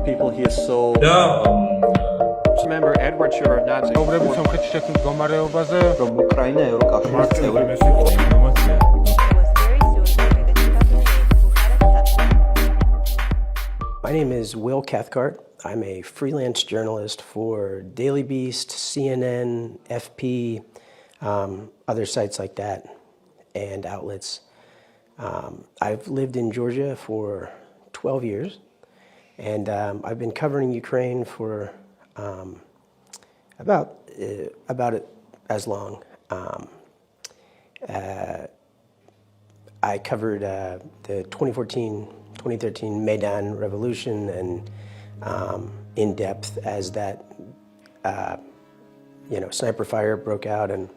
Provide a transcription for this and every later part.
People here so Member Edward Shevardnadze. from Ukraine ევროკავშირის წევრი. My name is Will Kethkart. I'm a freelance journalist for Daily Beast, CNN, FP, other sites like that, and outlets. I've lived in Georgia for 12 years, and I've been covering Ukraine for about as long. I covered the 2014-2013 Maidan Revolution and in depth as that sniper fire broke out and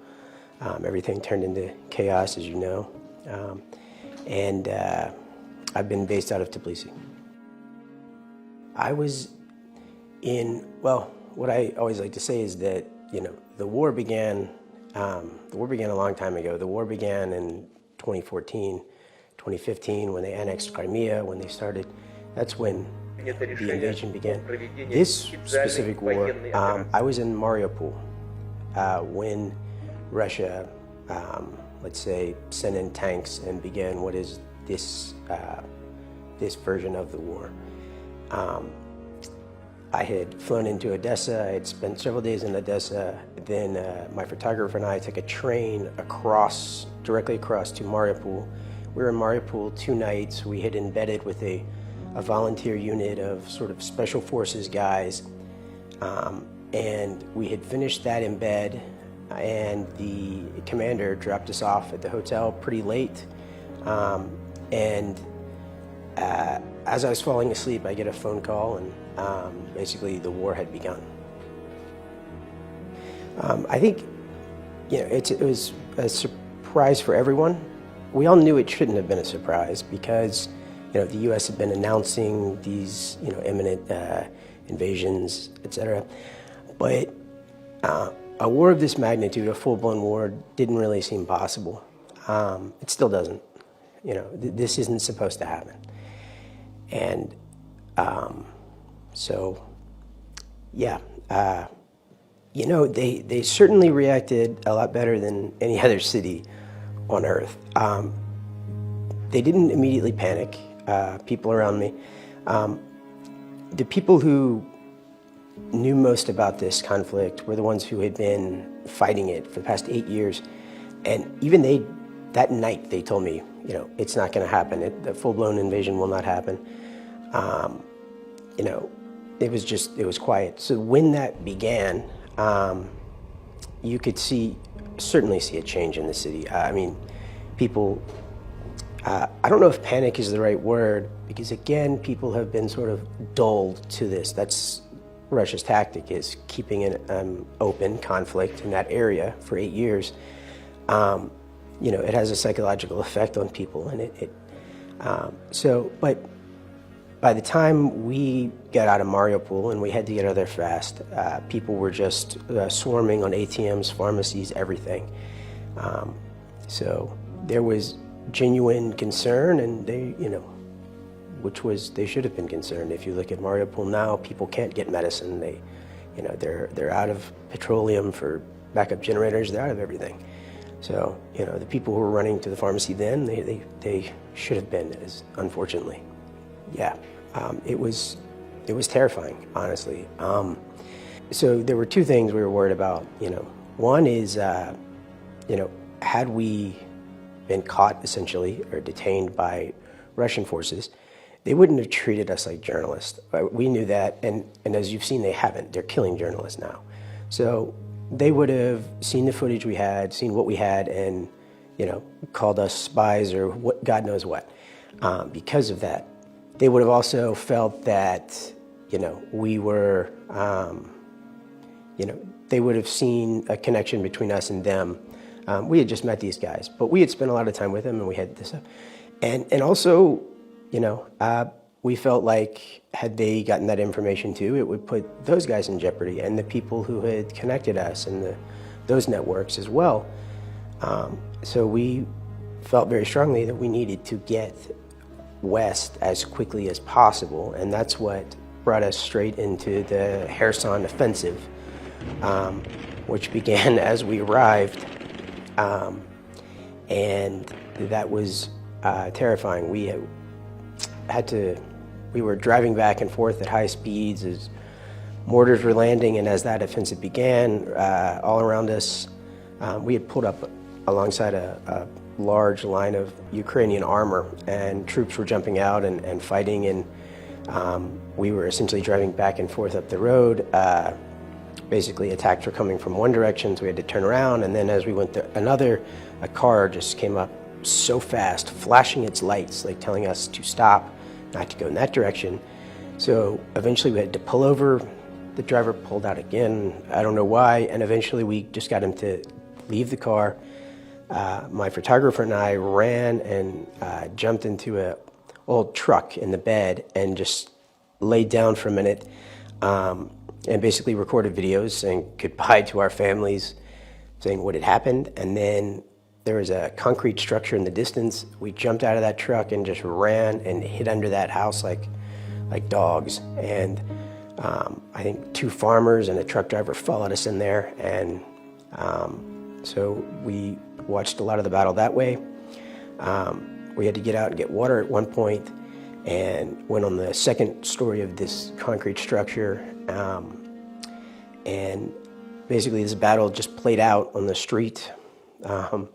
everything turned into chaos, as you know. And I've been based out of Tbilisi. I was in, well, what I always like to say is that, the war began a long time ago. The war began in 2014, 2015, when they annexed Crimea, when they started, that's when the invasion began. This specific war, I was in Mariupol when Russia, let's say, sent in tanks and began what is this version of the war. I had flown into Odessa. I had spent several days in Odessa. Then my photographer and I took a train directly across to Mariupol. We were in Mariupol 2 nights. We had embedded with a volunteer unit of sort of special forces guys. And we had finished that in bed, and the commander dropped us off at the hotel pretty late. As I was falling asleep, I get a phone call, and basically the war had begun. I think, it was a surprise for everyone. We all knew it shouldn't have been a surprise because, the U.S. had been announcing these, imminent invasions, etc. But a war of this magnitude, a full-blown war, didn't really seem possible. It still doesn't. This isn't supposed to happen. And they certainly reacted a lot better than any other city on earth. They didn't immediately panic, people around me. The people who knew most about this conflict were the ones who had been fighting it for the past 8 years. And even that night, they told me, it's not going to happen. The full-blown invasion will not happen. It was quiet. So when that began, you could certainly see a change in the city. People, I don't know if panic is the right word, because again, people have been sort of dulled to this. That's Russia's tactic, is keeping an open conflict in that area for 8 years. It has a psychological effect on people, and but by the time we got out of Mariupol and we had to get out of there fast, people were just swarming on ATMs, pharmacies, everything. So there was genuine concern, and they should have been concerned. If you look at Mariupol now, people can't get medicine. They're out of petroleum for backup generators. They're out of everything. So, the people who were running to the pharmacy then, they should have been, unfortunately. Yeah, it was terrifying, honestly. So there were 2 things we were worried about. One is, had we been caught, essentially, or detained by Russian forces, they wouldn't have treated us like journalists. We knew that, and as you've seen, they haven't. They're killing journalists now. So they would have seen the footage we had, seen what we had, and, called us spies or God knows what. Because of that, they would have also felt that, we were, they would have seen a connection between us and them. We had just met these guys, but we had spent a lot of time with them, and we had this stuff. And also, we felt like had they gotten that information too, it would put those guys in jeopardy and the people who had connected us and those networks as well. So we felt very strongly that we needed to get west as quickly as possible, and that's what brought us straight into the Kherson offensive, which began as we arrived, and that was terrifying. We were driving back and forth at high speeds as mortars were landing, and as that offensive began, all around us, we had pulled up alongside a large line of Ukrainian armor, and troops were jumping out and fighting, and we were essentially driving back and forth up the road. Basically, attacks were coming from one direction, so we had to turn around, and then as we went a car just came up so fast, flashing its lights, like telling us to stop, not to go in that direction. So eventually we had to pull over. The driver pulled out again, I don't know why, and eventually we just got him to leave the car. My photographer and I ran and jumped into an old truck in the bed and just laid down for a minute and basically recorded videos saying goodbye to our families, saying what had happened. And then there was a concrete structure in the distance. We jumped out of that truck and just ran and hid under that house like dogs. And I think 2 farmers and a truck driver followed us in there, and so we watched a lot of the battle that way. We had to get out and get water at one point, and went on the second story of this concrete structure, and basically this battle just played out on the street, in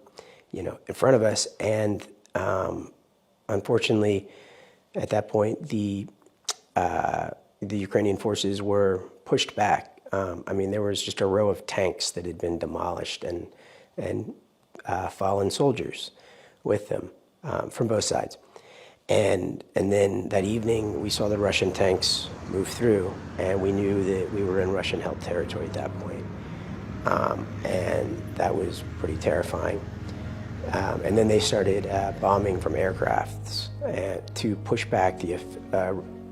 front of us, and unfortunately, at that point, the Ukrainian forces were pushed back. There was just a row of tanks that had been demolished and fallen soldiers with them from both sides. And then that evening, we saw the Russian tanks move through, and we knew that we were in Russian-held territory at that point. And that was pretty terrifying. And then they started bombing from aircrafts to push back the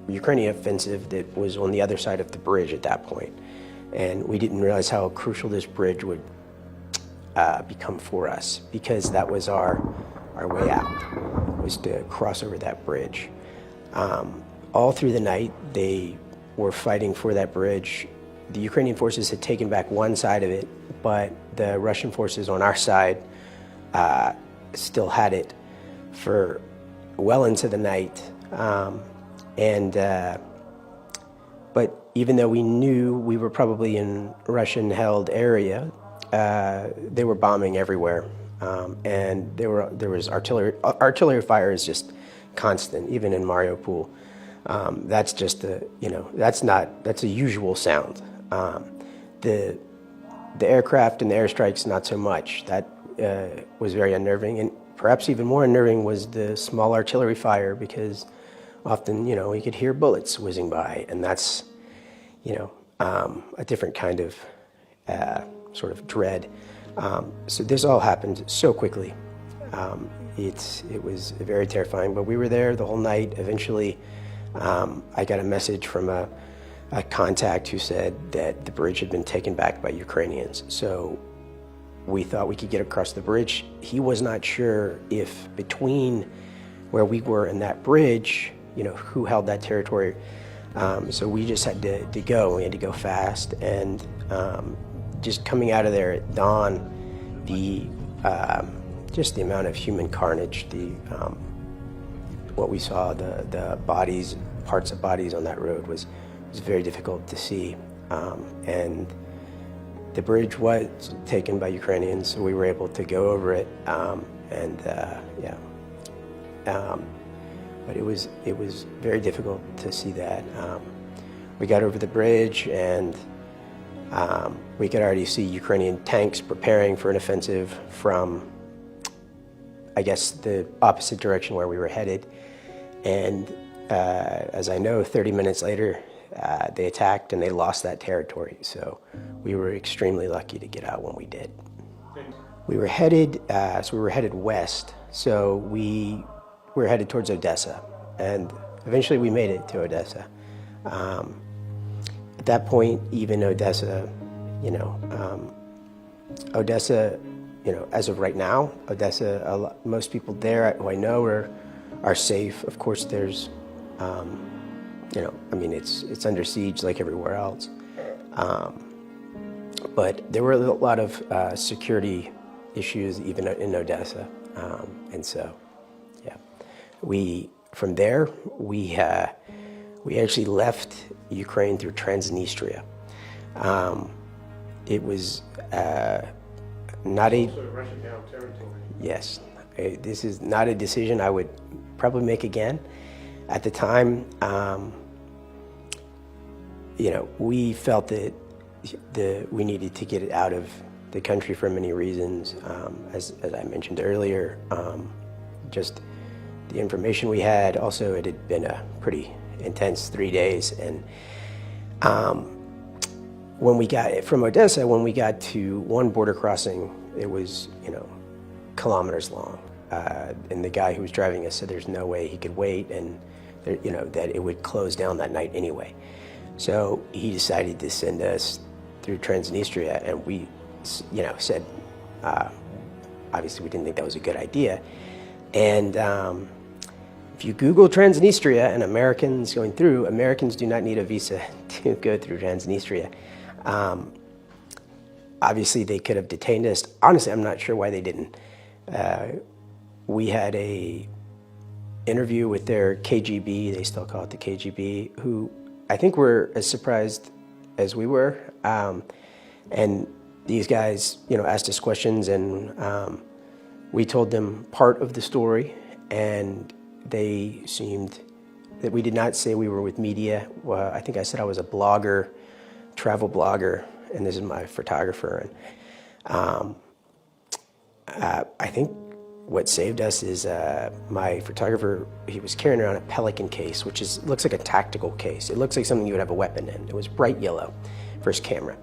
Ukrainian offensive that was on the other side of the bridge at that point. And we didn't realize how crucial this bridge would become for us, because that was our way out, was to cross over that bridge. All through the night, they were fighting for that bridge. The Ukrainian forces had taken back one side of it, but the Russian forces on our side still had it for well into the night. But even though we knew we were probably in Russian-held area, they were bombing everywhere, and there was artillery fire is just constant, even in Mariupol. That's just that's a usual sound. The aircraft and the airstrikes, not so much. That was very unnerving, and perhaps even more unnerving was the small artillery fire, because often, you could hear bullets whizzing by, and that's, a different kind of sort of dread. So this all happened so quickly. It was very terrifying, but we were there the whole night. Eventually, I got a message from a contact who said that the bridge had been taken back by Ukrainians. So we thought we could get across the bridge. He was not sure if between where we were and that bridge, who held that territory. So we just had to go. We had to go fast, and just coming out of there at dawn, just the amount of human carnage, what we saw, the bodies, parts of bodies on that road was very difficult to see. And the bridge was taken by Ukrainians, so we were able to go over it, but it was very difficult to see that. We got over the bridge, and we could already see Ukrainian tanks preparing for an offensive from, I guess, the opposite direction where we were headed. And as I know, 30 minutes later, they attacked and they lost that territory. So we were extremely lucky to get out when we did. We were headed west. So we were headed towards Odessa, and eventually we made it to Odessa. At that point, even Odessa, Odessa as of right now, Odessa, most people there who I know are safe. Of course, there's, it's under siege like everywhere else. But there were a lot of security issues even in Odessa, and so, yeah, from there we actually left Ukraine through Transnistria. It was not a Russian down territory. Yes, this is not a decision I would probably make again. At the time, we felt that we needed to get it out of the country for many reasons. As I mentioned earlier, just the information we had. Also, it had been a pretty intense 3 days, and when we got from Odessa, when we got to one border crossing, it was kilometers long, and the guy who was driving us said there's no way he could wait, and that it would close down that night anyway. So he decided to send us through Transnistria, and we, said, obviously we didn't think that was a good idea. And if you Google Transnistria and Americans going through, Americans do not need a visa to go through Transnistria. Obviously they could have detained us. Honestly, I'm not sure why they didn't. We had a interview with their KGB, they still call it the KGB, who I think were as surprised as we were. And these guys, asked us questions, and we told them part of the story, and they seemed that we did not say we were with media. Well, I think I said I was a blogger, travel blogger, and this is my photographer. And I think what saved us is my photographer, he was carrying around a Pelican case, which looks like a tactical case. It looks like something you would have a weapon in. It was bright yellow for his camera.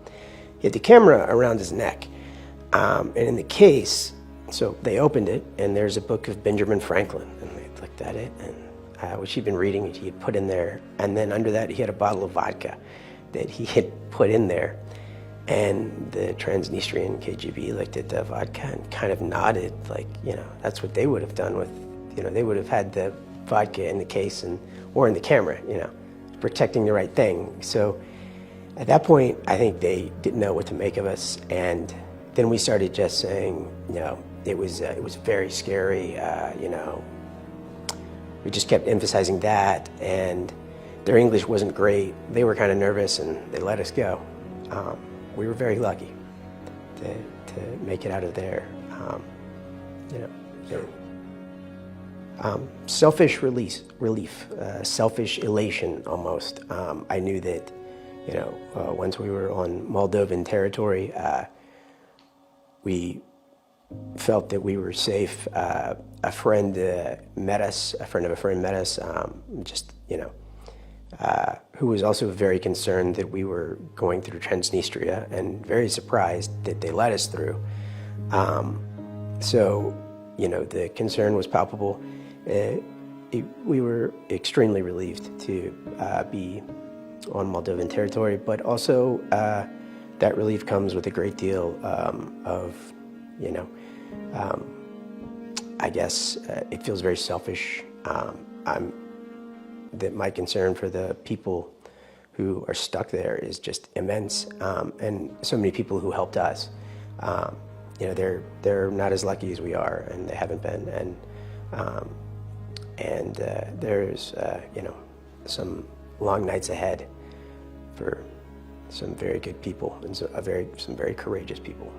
He had the camera around his neck. And in the case, so they opened it, and there's a book of Benjamin Franklin. And they looked at it, and which he'd been reading, he had put in there. And then under that, he had a bottle of vodka that he had put in there. And the Transnistrian KGB looked at the vodka and kind of nodded, like, that's what they would have done with, they would have had the vodka in the case or in the camera, protecting the right thing. So at that point, I think they didn't know what to make of us. And then we started just saying, it was very scary, we just kept emphasizing that, and their English wasn't great. They were kind of nervous, and they let us go. We were very lucky to make it out of there. Selfish relief, selfish elation almost. I knew that, once we were on Moldovan territory, we felt that we were safe. A friend met us, a friend of a friend met us, who was also very concerned that we were going through Transnistria and very surprised that they let us through. So, the concern was palpable. We were extremely relieved to be on Moldovan territory, but also that relief comes with a great deal of, I guess it feels very selfish. That my concern for the people who are stuck there is just immense, and so many people who helped us. They're not as lucky as we are, and they haven't been. And there's some long nights ahead for some very good people and some very courageous people.